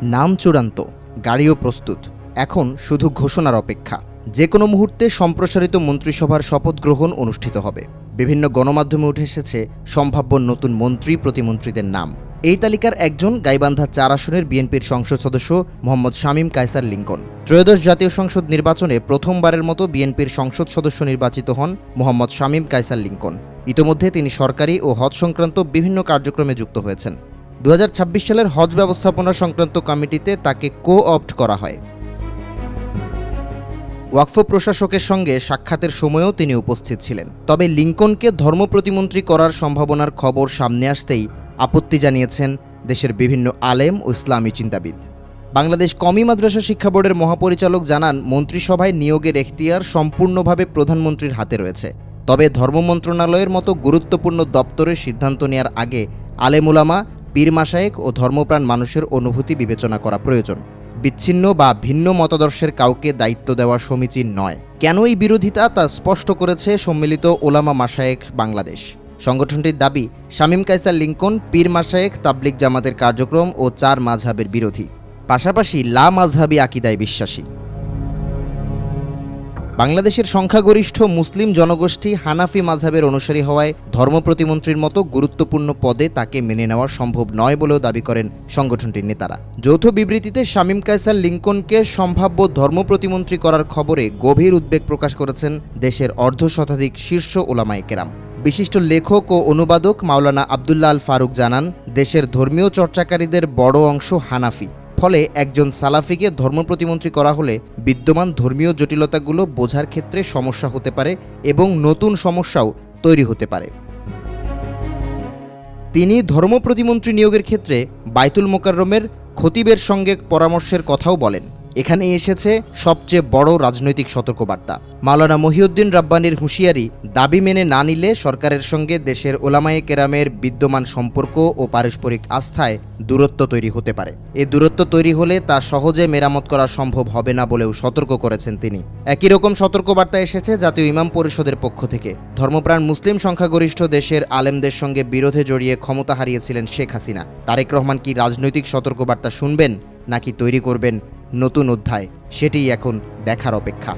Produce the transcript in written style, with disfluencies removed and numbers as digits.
নাম চূড়ান্ত, গাড়িও প্রস্তুত, এখন শুধু ঘোষণার অপেক্ষা। যে কোনো মুহূর্তে সম্প্রসারিত মন্ত্রিসভার শপথ গ্রহণ অনুষ্ঠিত হবে। বিভিন্ন গণমাধ্যমে উঠে এসেছে সম্ভাব্য নতুন মন্ত্রী প্রতিমন্ত্রীদের নাম। এই তালিকার একজন গাইবান্ধা ৪ আসনের বিএনপির সংসদ সদস্য মোহাম্মদ শামীম কায়সার লিংকন। ত্রয়োদশ জাতীয় সংসদ নির্বাচনে প্রথমবারের মতো বিএনপির সংসদ সদস্য নির্বাচিত হন মোহাম্মদ শামীম কায়সার লিংকন। ইতোমধ্যে তিনি সরকারি ও হজ সংক্রান্ত বিভিন্ন কার্যক্রমে যুক্ত হয়েছেন। ২০২৬ সালের হজ ব্যবস্থাপনা সংক্রান্ত কমিটিতে তাকে কো-অপ্ট করা হয়। ওয়াকফ প্রশাসকের সঙ্গে সাক্ষাতের সময়ও তিনি উপস্থিত ছিলেন। তবে লিংকনকে ধর্ম প্রতিমন্ত্রী করার সম্ভাবনার খবর সামনে আসতেই আপত্তি জানিয়েছেন দেশের বিভিন্ন আলেম ও ইসলামী চিন্তাবিদ। বাংলাদেশ কওমি মাদ্রাসা শিক্ষা বোর্ডের মহাপরিচালক জানান, মন্ত্রিসভায় নিয়োগের এখতিয়ার সম্পূর্ণভাবে প্রধানমন্ত্রীর হাতে রয়েছে। তবে ধর্ম মন্ত্রণালয়ের মতো গুরুত্বপূর্ণ দপ্তরের সিদ্ধান্ত নেওয়ার আগে আলেম উলামা, পীর মাশায়েখ ও ধর্মপ্রাণ মানুষের অনুভূতি বিবেচনা করা প্রয়োজন। বিচ্ছিন্ন বা ভিন্ন মতাদর্শের কাউকে দায়িত্ব দেওয়া সমীচীন নয়। কেন এই বিরোধিতা তা স্পষ্ট করেছে সম্মিলিত ওলামা মাশায়েখ বাংলাদেশ। সংগঠনটির দাবি, শামীম কায়সার লিংকন পীর মাশায়েখ, তাবলিগ জামাতের কার্যক্রম ও ৪ মাযহাবের বিরোধী, পাশাপাশি লা মাযহাবী আকীদায় বিশ্বাসী। বাংলাদেশের সংখ্যাগরিষ্ঠ মুসলিম জনগোষ্ঠী হানাফি মাযহাবের অনুসারী হওয়ায় ধর্ম প্রতিমন্ত্রীর মতো গুরুত্বপূর্ণ পদে তাকে মেনে নেওয়া সম্ভব নয় বলেও দাবি করেন সংগঠনটির নেতারা। যৌথ বিবৃতিতে শামীম কায়সার লিংকনকে সম্ভাব্য ধর্ম প্রতিমন্ত্রী করার খবরে গভীর উদ্বেগ প্রকাশ করেছেন দেশের অর্ধশতাধিক শীর্ষ ওলামায়ে কেরাম। বিশিষ্ট লেখক ও অনুবাদক মাওলানা আবদুল্লাহ আল ফারুক জানান, দেশের ধর্মীয় চর্চাকারীদের বড় অংশ হানাফি। ফলে একজন সালাফিকে ধর্ম প্রতিমন্ত্রী করা হলে বিদ্যমান ধর্মীয় জটিলতাগুলো বোঝার ক্ষেত্রে সমস্যা হতে পারে এবং নতুন সমস্যাও তৈরি হতে পারে। তিনি ধর্ম প্রতিমন্ত্রী নিয়োগের ক্ষেত্রে বাইতুল মোকাররমের খতিবের সঙ্গে পরামর্শের কথাও বলেন। এখানে এসেছে সবচেয়ে বড় রাজনৈতিক সতর্কবার্তা। মাওলানা মহিউদ্দিন রাব্বানীর হুঁশিয়ারি, দাবি মেনে না নিলে সরকারের সঙ্গে দেশের ওলামায়ে কেরামের বিদ্যমান সম্পর্ক ও পারস্পরিক আস্থায় দূরত্ব তৈরি হতে পারে। এই দূরত্ব তৈরি হলে তা সহজে মেরামত করা সম্ভব হবে না বলেও সতর্ক করেছেন তিনি। একই রকম সতর্কবার্তা এসেছে জাতীয় ইমাম পরিষদের পক্ষ থেকে। ধর্মপ্রাণ মুসলিম সংখ্যাগরিষ্ঠ দেশের আলেমদের সঙ্গে বিরোধে জড়িয়ে ক্ষমতা হারিয়েছিলেন শেখ হাসিনা। তারেক রহমান কি রাজনৈতিক সতর্কবার্তা শুনবেন নাকি তৈরি করবেন নতুন অধ্যায়, সেটিই এখন দেখার অপেক্ষা।